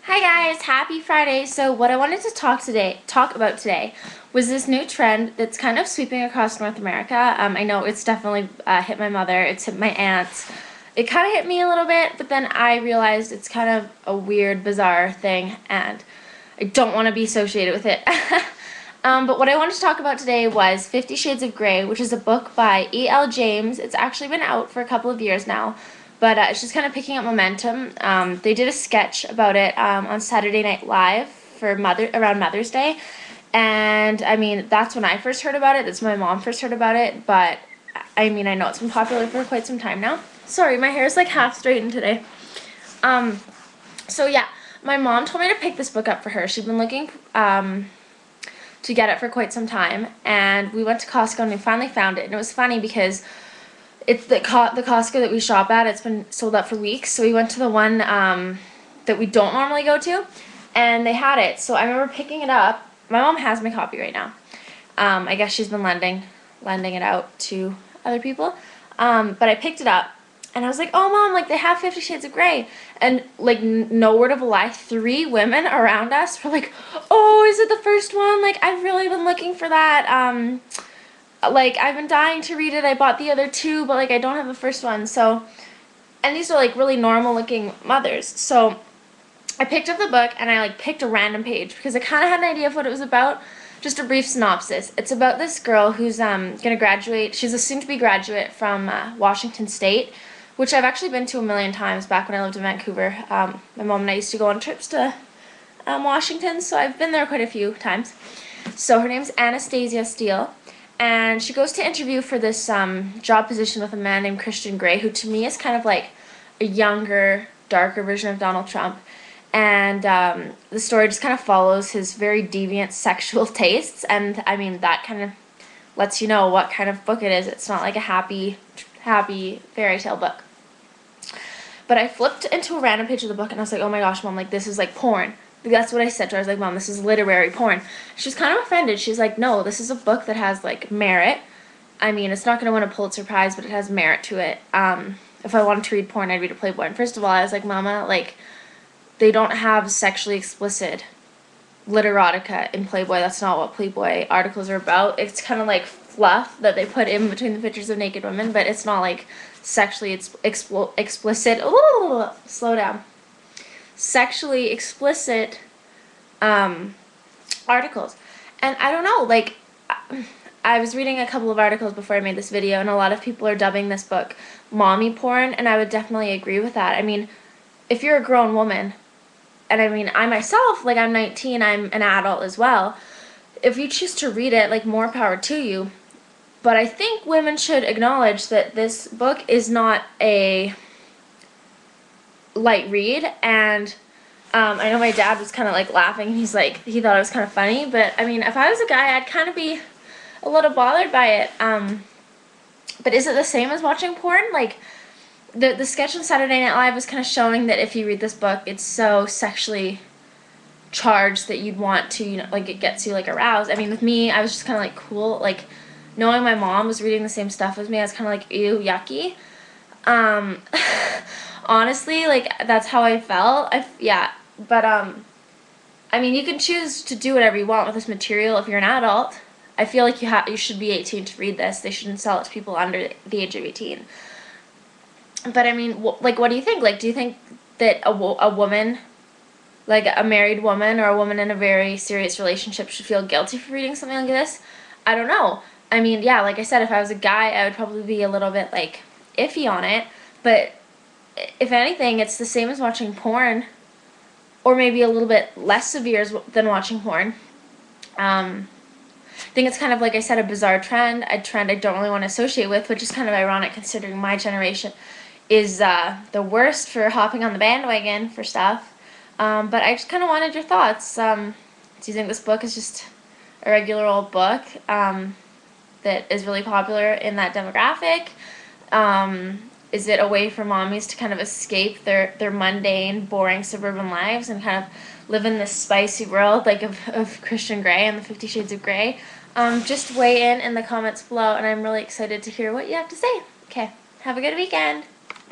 Hi guys, happy Friday. So what I wanted to talk about today was this new trend that's kind of sweeping across North America. I know it's definitely hit my mother, it's hit my aunts. It kind of hit me a little bit, but then I realized it's kind of a weird, bizarre thing, and I don't want to be associated with it. But what I wanted to talk about today was 50 Shades of Grey, which is a book by E.L. James. It's actually been out for a couple of years now, but it's just kind of picking up momentum. They did a sketch about it on Saturday Night Live for around Mother's Day, and I mean that's when I first heard about it. That's when my mom first heard about it, but I mean I know it's been popular for quite some time now. Sorry, my hair is like half straightened today. So yeah, my mom told me to pick this book up for her. She'd been looking to get it for quite some time, and we went to Costco and we finally found it. And it was funny because it's the Costco that we shop at. It's been sold out for weeks, so we went to the one that we don't normally go to, and they had it. So I remember picking it up. My mom has my copy right now. I guess she's been lending it out to other people. But I picked it up, and I was like, "Oh, Mom, like they have 50 Shades of Grey," and like no word of a lie, 3 women around us were like, "Oh, is it the first one? Like I've really been looking for that. Like I've been dying to read it. I bought the other 2, but like I don't have the first one." So, and these are like really normal looking mothers. So I picked up the book and I like picked a random page because I kind of had an idea of what it was about. Just a brief synopsis. It's about this girl who's gonna graduate. She's a soon-to-be graduate from Washington State, which I've actually been to a million times back when I lived in Vancouver. My mom and I used to go on trips to Washington, so I've been there quite a few times. So her name's Anastasia Steele, and she goes to interview for this job position with a man named Christian Grey, who to me is kind of like a younger, darker version of Donald Trump. And the story just kind of follows his very deviant sexual tastes, and I mean that kind of lets you know what kind of book it is. It's not like a happy fairy tale book. But I flipped into a random page of the book and I was like, "Oh my gosh, Mom, like this is like porn." That's what I said to her. I was like, "Mom, this is literary porn." She was kind of offended. She's like, "No, this is a book that has like merit. I mean, it's not going to win a Pulitzer Prize, but it has merit to it. If I wanted to read porn, I'd read a Playboy." And first of all, I was like, "Mama, like they don't have sexually explicit literotica in Playboy. That's not what Playboy articles are about. It's kind of like fluff that they put in between the pictures of naked women, but it's not like sexually explicit." Ooh, slow down. Sexually explicit articles. And I don't know, like I was reading a couple of articles before I made this video, and a lot of people are dubbing this book mommy porn, and I would definitely agree with that. I mean, if you're a grown woman, and I mean, I myself, like I'm 19, I'm an adult as well. If you choose to read it, like more power to you. But I think women should acknowledge that this book is not a light read, and I know my dad was kind of like laughing. He's like, he thought it was kind of funny, but I mean, if I was a guy, I'd kind of be a little bothered by it. But is it the same as watching porn? Like, the sketch on Saturday Night Live was kind of showing that if you read this book, it's so sexually charged that you'd want to, you know, like it gets you like aroused. I mean, with me, I was just kind of like cool, like knowing my mom was reading the same stuff as me, I was kind of like, ew, yucky. Honestly, like that's how I felt. Yeah, but I mean, you can choose to do whatever you want with this material if you're an adult. I feel like you should be 18 to read this. They shouldn't sell it to people under the age of 18. But I mean, like, what do you think? Like, do you think that a woman, like a married woman or a woman in a very serious relationship, should feel guilty for reading something like this? I don't know. I mean, yeah, like I said, if I was a guy, I would probably be a little bit like iffy on it. But if anything, it's the same as watching porn, or maybe a little bit less severe than watching porn. I think it's kind of, like I said, a bizarre trend, a trend I don't really want to associate with, which is kind of ironic considering my generation is the worst for hopping on the bandwagon for stuff. But I just kind of wanted your thoughts. Do you think this book is just a regular old book that is really popular in that demographic? Is it a way for mommies to kind of escape their mundane, boring suburban lives and kind of live in this spicy world like of Christian Grey and the 50 Shades of Grey? Just weigh in the comments below, and I'm really excited to hear what you have to say. Okay, have a good weekend.